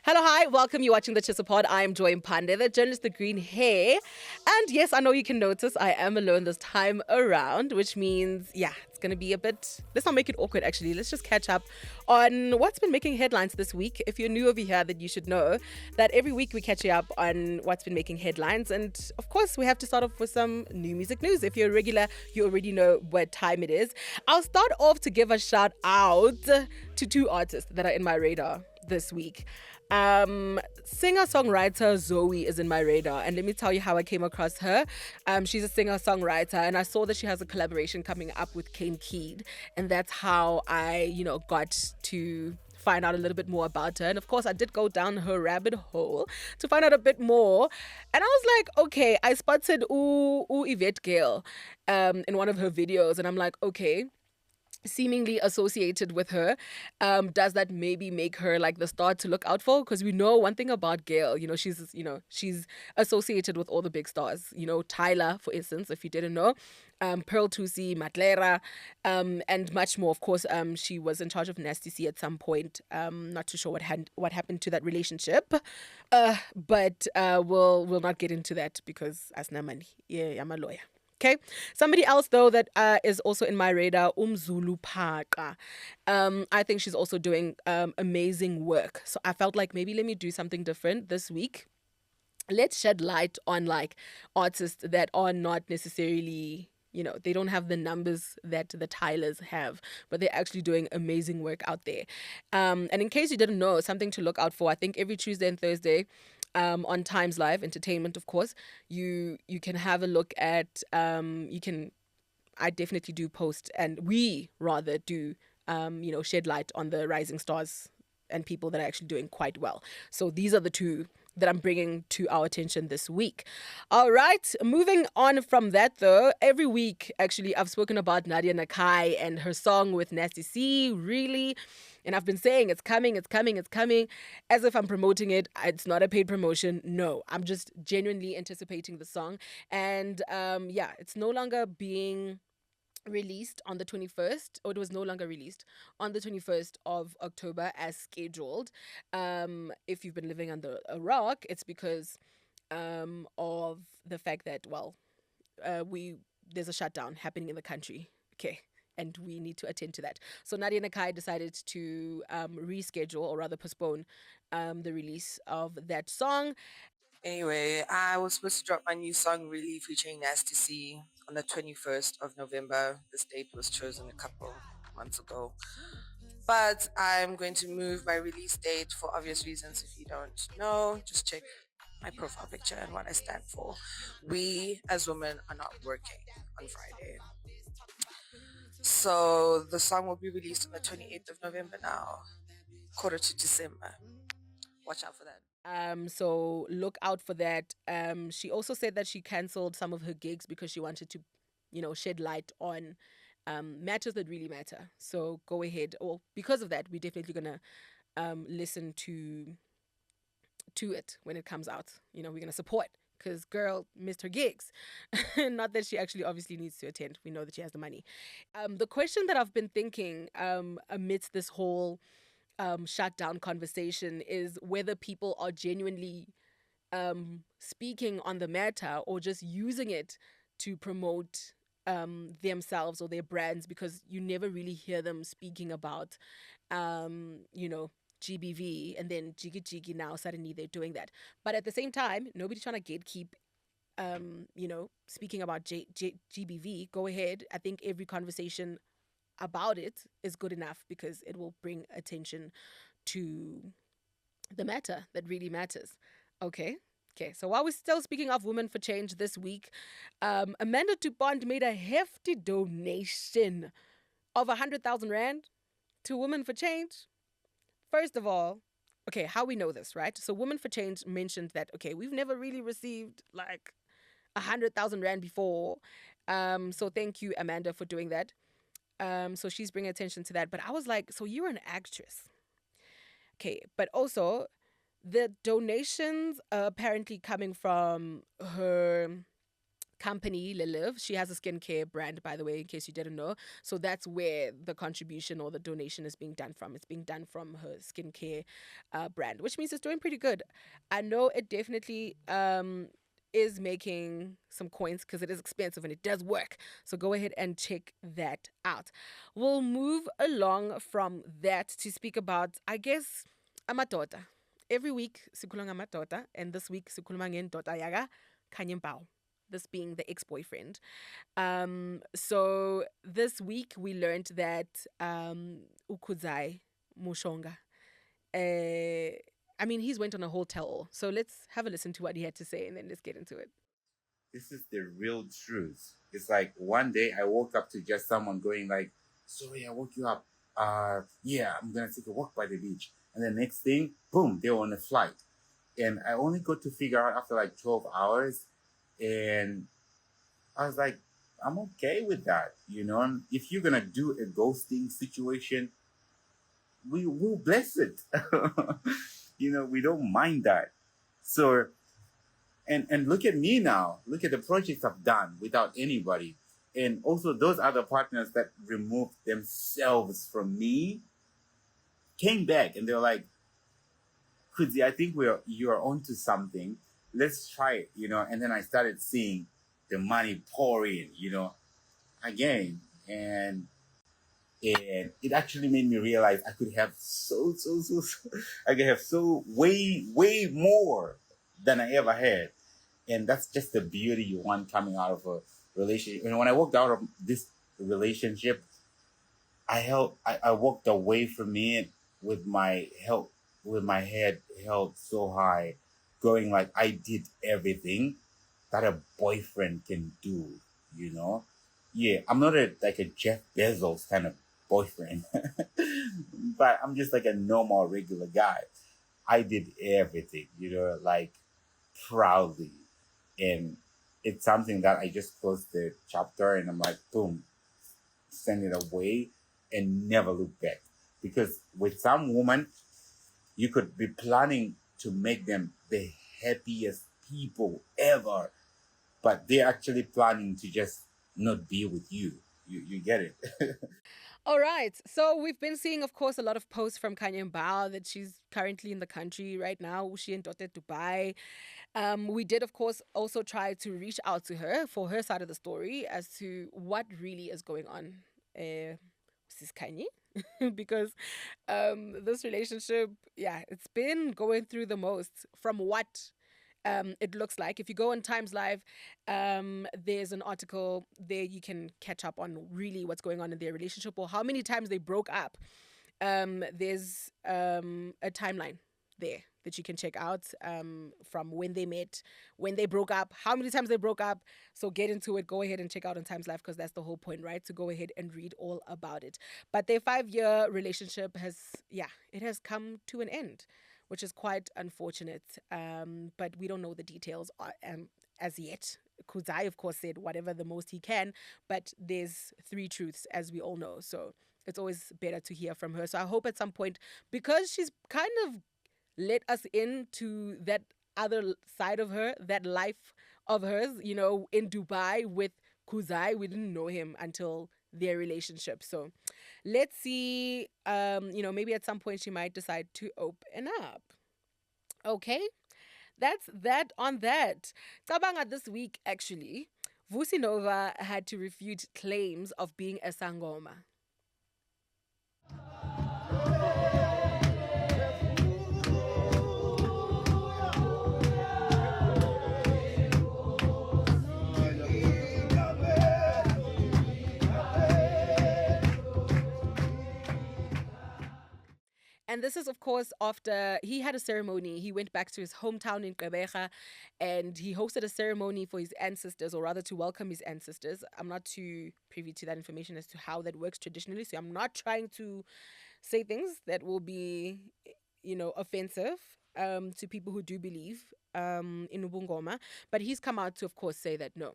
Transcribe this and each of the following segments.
Hello, hi, welcome. You're watching the TshisaPod. I am Joy Mpande, the journalist, the green hair. And yes, I know you can notice I am alone this time around, which means, it's going to be a bit, let's not make it awkward actually. Let's just catch up on what's been making headlines this week. If you're new over here, then you should know that every week we catch you up on what's been making headlines. And of course, we have to start off with some new music news. If you're a regular, you already know what time it is. I'll start off to give a shout out to two artists that are in my radar this week. Singer-songwriter Zoe is in my radar, and let me tell you how I came across her. She's a singer-songwriter, and I saw that she has a collaboration coming up with Kane Keed, and that's how I, got to find out a little bit more about her. And of course, I did go down her rabbit hole to find out a bit more. And I was like, okay, I spotted Yvette Gale in one of her videos, and I'm like, okay, seemingly associated with her, does that maybe make her like the star to look out for? Because we know one thing about Gail, she's associated with all the big stars. Tyler, for instance, if you didn't know, Pearl Tusi, Matlera, and much more. Of course, she was in charge of Nasty C at some point. Not too sure what happened to that relationship, but we'll not get into that because asna money. Yeah, I'm a lawyer. Okay. Somebody else, though, that is also in my radar, Zulu Paka. I think she's also doing amazing work. So I felt like maybe let me do something different this week. Let's shed light on like artists that are not necessarily, they don't have the numbers that the Tylers have, but they're actually doing amazing work out there. And in case you didn't know, something to look out for, I think every Tuesday and Thursday, on TimesLIVE Entertainment, of course, you can have a look at, I definitely do post, and we rather do, shed light on the rising stars and people that are actually doing quite well. So these are the two that I'm bringing to our attention this week. All right, moving on from that though, every week actually I've spoken about Nadia Nakai and her song with Nasty C, really. And I've been saying it's coming, as if I'm promoting it. It's not a paid promotion. No, I'm just genuinely anticipating the song. And it's no longer being released on the 21st, or it was no longer released on the 21st of October as scheduled. If you've been living under a rock, it's because of the fact that, there's a shutdown happening in the country. Okay. And we need to attend to that. So Nadia Nakai decided to reschedule, or rather postpone, the release of that song. Anyway, I was supposed to drop my new song Really featuring Nasty C on the 21st of November. This date was chosen a couple months ago. But I'm going to move my release date for obvious reasons. If you don't know, just check my profile picture and what I stand for. We as women are not working on Friday. So the song will be released on the 28th of November now, quarter to December. Watch out for that. So look out for that. She also said that she cancelled some of her gigs because she wanted to, shed light on matters that really matter. So go ahead. Or because of that, we're definitely gonna listen to it when it comes out. We're gonna support because girl missed her gigs. Not that she actually obviously needs to attend. We know that she has the money. The question that I've been thinking amidst this whole shutdown conversation is whether people are genuinely speaking on the matter or just using it to promote themselves or their brands, because you never really hear them speaking about, GBV, and then Jiggy Jiggy now suddenly they're doing that. But at the same time, nobody's trying to gatekeep, speaking about GBV. Go ahead. I think every conversation about it is good enough because it will bring attention to the matter that really matters. Okay. So while we're still speaking of Women for Change this week, Amanda du Pont made a hefty donation of 100,000 Rand to Women for Change. First of all, okay, how we know this, right? So Women for Change mentioned that, okay, we've never really received like 100,000 Rand before. So thank you, Amanda, for doing that. So she's bringing attention to that. But I was like, so you're an actress. Okay, but also the donations are apparently coming from her company, Lilive. She has a skincare brand, by the way, in case you didn't know. So that's where the contribution or the donation is being done from. It's being done from her skincare brand, which means it's doing pretty good. I know it definitely is making some coins because it is expensive and it does work. So go ahead and check that out. We'll move along from that to speak about, I guess, amadoda. Every week, sikhuluma ngamadoda, and this week, sikhuluma ngendoda yaga Khanyi Mbau, this being the ex-boyfriend. So this week we learned that Ukuzai Mushonga, I mean, he's went on a whole tell-all. So let's have a listen to what he had to say, and then let's get into it. This is the real truth. It's like one day I woke up to just someone going like, "Sorry, I woke you up. Yeah, I'm gonna take a walk by the beach." And the next thing, boom, they were on a flight, and I only got to figure out after like 12 hours, and I was like, I'm okay with that, you know. And if you're gonna do a ghosting situation, we will bless it. You know, we don't mind that. So and look at me now. Look at the projects I've done without anybody. And also those other partners that removed themselves from me came back and they're like, Kuzi, I think you're onto something. Let's try it, you know. And then I started seeing the money pour in, you know, again. And it actually made me realize I could have I could have so way more than I ever had. And that's just the beauty you want coming out of a relationship. And when I walked out of this relationship, I walked away from it with my head held so high, going like I did everything that a boyfriend can do, you know? Yeah, I'm not like a Jeff Bezos kind of boyfriend, but I'm just like a normal, regular guy. I did everything, you know, like proudly. And it's something that I just closed the chapter and I'm like, boom, send it away and never look back. Because with some woman, you could be planning to make them the happiest people ever, but they're actually planning to just not be with you. You get it? All right. So we've been seeing, of course, a lot of posts from Khanyi Mbau that she's currently in the country right now. She and Dr. Dubai. We did, of course, also try to reach out to her for her side of the story as to what really is going on. This Kanye, because this relationship, yeah, it's been going through the most from what it looks like. If you go on TimesLIVE, there's an article there you can catch up on really what's going on in their relationship or how many times they broke up. There's a timeline there that you can check out from when they met, when they broke up, how many times they broke up. So get into it. Go ahead and check out on TimesLIVE because that's the whole point, right? To go ahead and read all about it. But their 5-year relationship has, yeah, it has come to an end, which is quite unfortunate. But we don't know the details as yet. Kuzai, of course, said whatever the most he can, but there's 3 truths, as we all know. So it's always better to hear from her. So I hope at some point, because she's kind of let us into that other side of her, that life of hers, you know, in Dubai with Kuzai. We didn't know him until their relationship. So let's see, you know, maybe at some point she might decide to open up. Okay, that's that on that. Tabanga this week, actually, Vusi Nova had to refute claims of being a Sangoma. And this is, of course, after he had a ceremony. He went back to his hometown in Gqeberha and he hosted a ceremony for his ancestors, or rather to welcome his ancestors. I'm not too privy to that information as to how that works traditionally. So I'm not trying to say things that will be, you know, offensive to people who do believe in Ubungoma. But he's come out to, of course, say that no.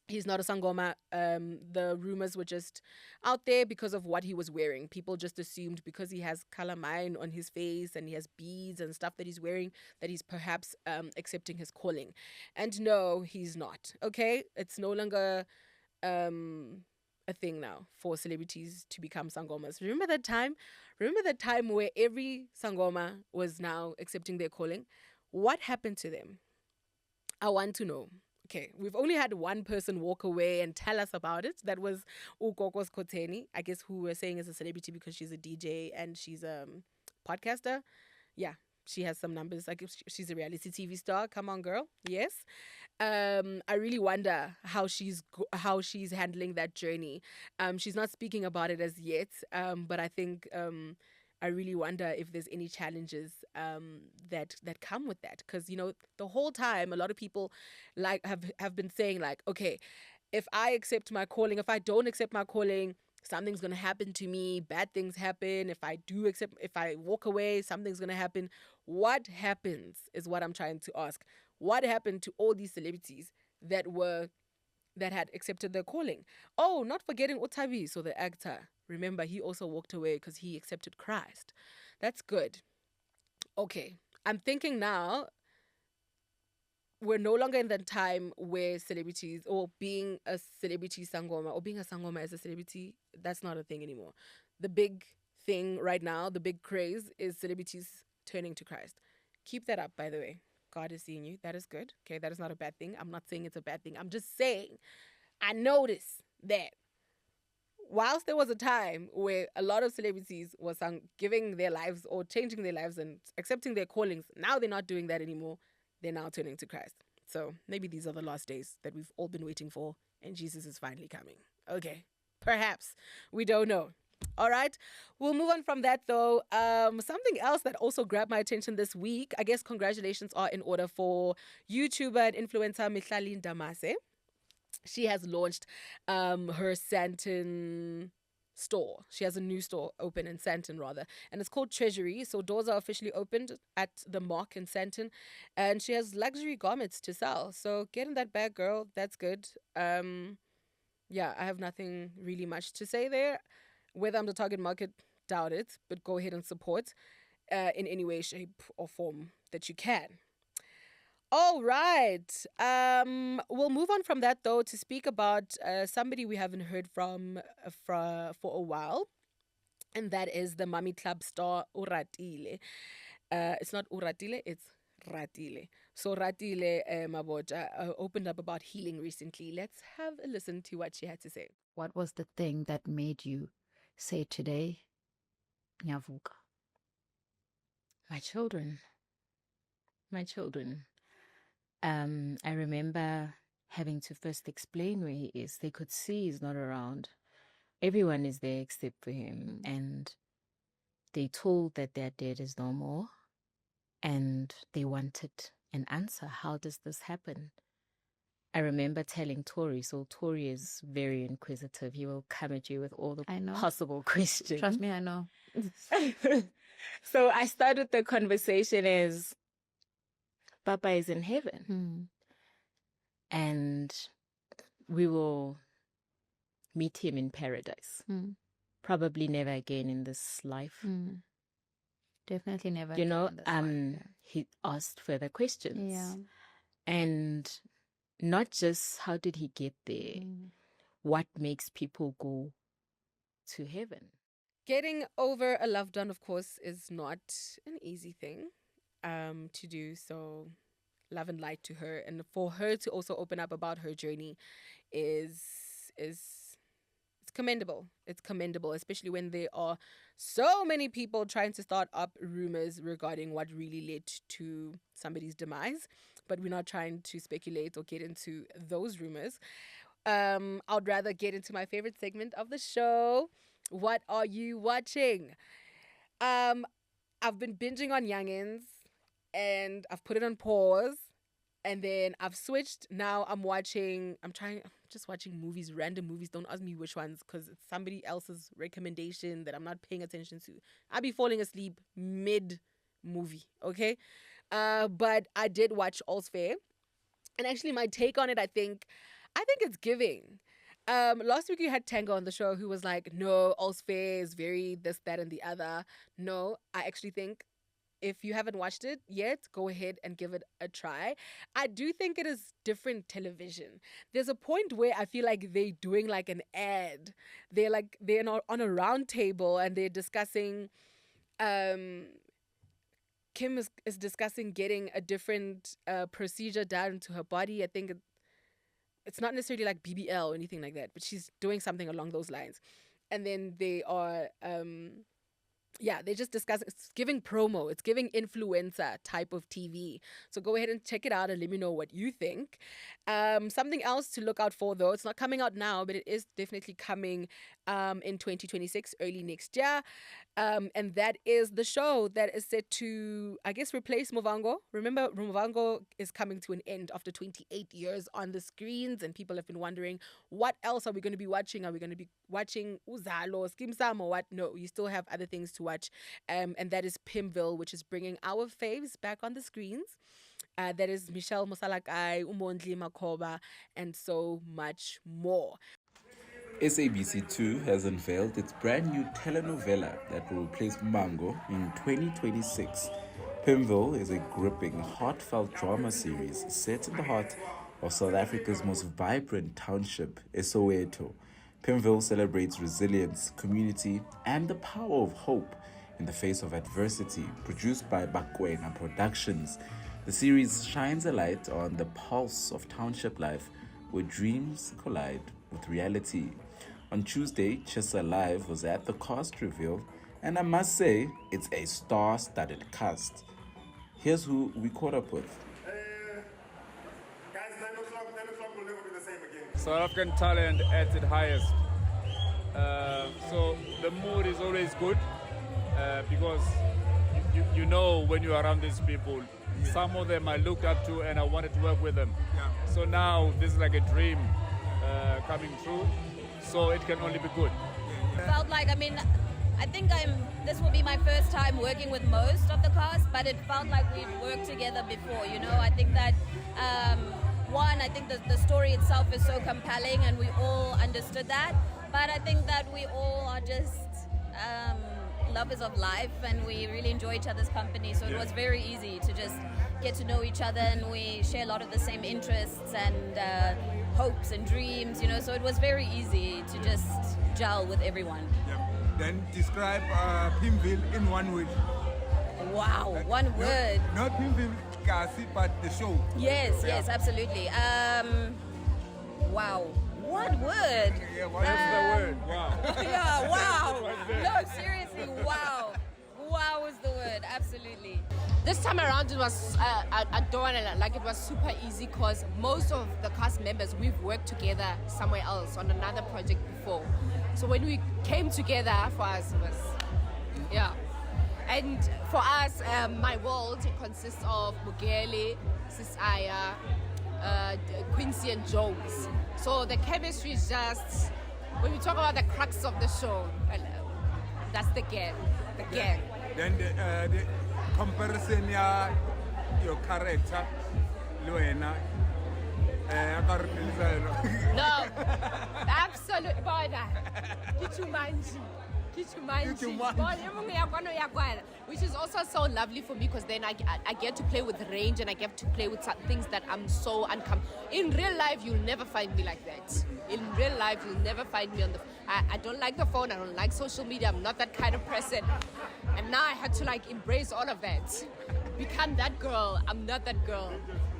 He's not a sangoma. The rumors were just out there because of what he was wearing. People just assumed because he has calamine on his face and he has beads and stuff that he's wearing that he's perhaps accepting his calling. And no, he's not. Okay, it's no longer a thing now for celebrities to become sangomas. Remember that time? Remember that time where every sangoma was now accepting their calling? What happened to them? I want to know. Okay, we've only had one person walk away and tell us about it. That was Ukokos Koteni, I guess, who we're saying is a celebrity because she's a DJ and she's a podcaster. Yeah, she has some numbers. Like she's a reality TV star. Come on, girl. Yes. I really wonder how she's handling that journey. She's not speaking about it as yet. But I think I really wonder if there's any challenges that come with that, because the whole time a lot of people like have been saying like, okay, if I accept my calling, if I don't accept my calling, something's gonna happen to me. Bad things happen. If I walk away, something's gonna happen. What happens is what I'm trying to ask. What happened to all these celebrities that had accepted their calling? Oh, not forgetting Otabi, so the actor. Remember, he also walked away because he accepted Christ. That's good. Okay, I'm thinking now we're no longer in the time where celebrities or being a celebrity sangoma or being a sangoma as a celebrity, that's not a thing anymore. The big thing right now, the big craze is celebrities turning to Christ. Keep that up, by the way. God is seeing you. That is good. Okay, that is not a bad thing. I'm not saying it's a bad thing. I'm just saying I noticed that whilst there was a time where a lot of celebrities were giving their lives or changing their lives and accepting their callings, now they're not doing that anymore. They're now turning to Christ. So maybe these are the last days that we've all been waiting for, and Jesus is finally coming. Okay, perhaps. We don't know. All right, we'll move on from that though. Something else that also grabbed my attention this week, I guess congratulations are in order for YouTuber and influencer Mihlaline Damase. She has launched her Sandton store. She has a new store open in Sandton rather, and it's called Treasury. So doors are officially opened at the Mark in Sandton, and she has luxury garments to sell. So get in that bag, girl. That's good. Yeah, I have nothing really much to say there. Whether I'm the target market, doubt it, but go ahead and support in any way, shape, or form that you can. All right. We'll move on from that though to speak about somebody we haven't heard from for a while, and that is the Mummy Club star Uratile. It's not Uratile, it's Ratile. So Ratile Maboja opened up about healing recently. Let's have a listen to what she had to say. What was the thing that made you say today, Nyavuka? My children. I remember having to first explain where he is. They could see he's not around. Everyone is there except for him. And they told that their dad is no more. And they wanted an answer. How does this happen? I remember telling Tori, so Tori is very inquisitive. He will come at you with all the possible questions. Trust me, I know. So I started the conversation as, Papa is in heaven. And we will meet him in paradise. Probably never again in this life. Definitely never. You know, he asked further questions. Yeah. And not just how did he get there, what makes people go to heaven. Getting over a loved one, of course, is not an easy thing to do. So love and light to her. And for her to also open up about her journey is it's commendable. It's commendable, especially when there are so many people trying to start up rumors regarding what really led to somebody's demise. But we're not trying to speculate or get into those rumors. I'd rather get into my favorite segment of the show. What are you watching? I've been binging on Youngins and I've put it on pause. And then I've switched. Now I'm just watching movies, random movies. Don't ask me which ones because it's somebody else's recommendation that I'm not paying attention to. I'll be falling asleep mid-movie, okay? But I did watch All's Fair. And actually my take on it, I think I think it's giving. Last week you had Tango on the show who was like, no, all's fair is very this, that, and the other. No, I actually think if you haven't watched it yet, go ahead and give it a try. I do think it is different television. There's a point where I feel like they're doing like an ad. They're on a round table and they're discussing. Kim is discussing getting a different procedure done to her body. I think it's not necessarily like BBL or anything like that, but she's doing something along those lines. And then they are, they just discuss, it's giving promo, it's giving influencer type of TV. So go ahead and check it out and let me know what you think. Something else to look out for though, it's not coming out now, but it is definitely coming in 2026, early next year. And that is the show that is set to, I guess, replace Movango. Remember, Movango is coming to an end after 28 years on the screens, and people have been wondering, what else are we going to be watching? Are we going to be watching Uzalo, Skim Sam, or what? No, you still have other things to watch. And that is Pimville, which is bringing our faves back on the screens. That is Michelle Mosalakai, Umondli Makoba, and so much more. SABC2 has unveiled its brand new telenovela that will replace Mango in 2026. Pimville is a gripping, heartfelt drama series set in the heart of South Africa's most vibrant township, Soweto. Pimville celebrates resilience, community, and the power of hope in the face of adversity. Produced by Bakwena Productions, the series shines a light on the pulse of township life, where dreams collide with reality. On Tuesday, TshisaLIVE was at the cast reveal, and I must say, it's a star-studded cast. Here's who we caught up with. Guys, 9 o'clock will never be the same again. South African talent at its highest. So the mood is always good because you know when you're around these people, some of them I looked up to and I wanted to work with them. Yeah. So now this is like a dream coming true. So it can only be good. Felt like, I think this will be my first time working with most of the cast, but it felt like we've worked together before, you know. I think that, I think the story itself is so compelling and we all understood that, but I think that we all are just lovers of life and we really enjoy each other's company, so it was very easy to just get to know each other, and we share a lot of the same interests and hopes and dreams, you know, so it was very easy to just gel with everyone. Yeah. Then describe Pimville in one word. Wow, one word. Not Pimville, Kasi, but the show. Yes, absolutely. Wow. One word. Yeah, What's the word? Wow. Yeah, wow. No, seriously, wow. Wow is the word, absolutely. This time around it was, I don't want to, like, it was super easy because most of the cast members, we've worked together somewhere else on another project before. So when we came together, for us, it was, yeah. And for us, my world consists of Mugeli, Sisaya, Quincy and Jones. So the chemistry is just, when we talk about the crux of the show, that's the gang. The gang. Then the comparison, your character, Luena. No, absolutely. Which is also so lovely for me because then I get to play with range and I get to play with things that I'm so uncomfortable. In real life, you'll never find me like that. In real life, you'll never find me on the... I don't like the phone, I don't like social media, I'm not that kind of person. And now I had to like embrace all of that. Become that girl, I'm not that girl.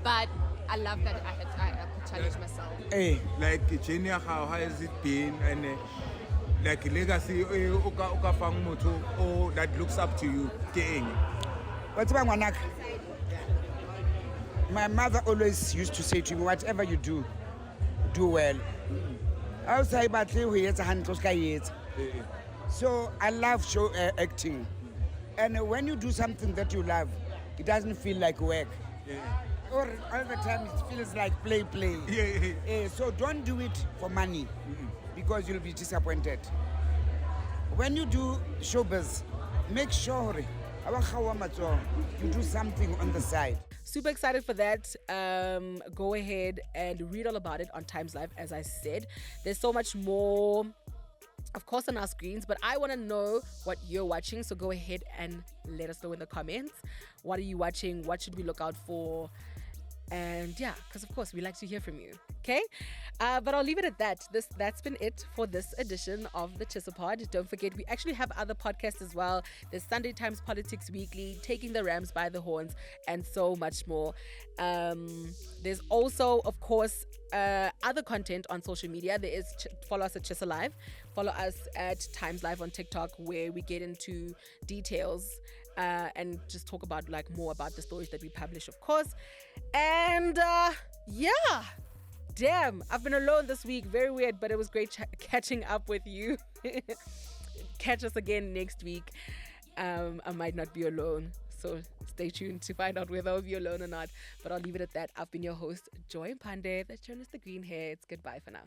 But I love that I could challenge myself. Hey, like Jenny, how has it been? And like legacy, that looks up to you. What's my one? My mother always used to say to me, whatever you do, do well. I was say, but so I love show acting. And when you do something that you love, it doesn't feel like work. Or all the time it feels like play. So don't do it for money because you'll be disappointed. When you do showbiz, make sure you do something on the side. super excited for that. Go ahead and read all about it on TimesLIVE. As I said, there's so much more, of course, on our screens, but I want to know what you're watching. So go ahead and let us know in the comments. What are you watching? What should we look out for? And yeah, because of course we like to hear from you. Okay, but I'll leave it at that. That's been it for this edition of the TshisaPod. Don't forget, we actually have other podcasts as well. There's Sunday Times Politics Weekly, Taking the Rams by the Horns, and so much more. There's also, of course, other content on social media. There is follow us at TshisaLIVE, follow us at TimesLIVE on TikTok, where we get into details and just talk about like more about the stories that we publish, of course. And yeah, damn, I've been alone this week. Very weird, but it was great catching up with you. Catch us again next week. I might not be alone, so stay tuned to find out whether I'll be alone or not. But I'll leave it at that. I've been your host, Joy Mpande. That's Jonas the Green Hair. It's goodbye for now.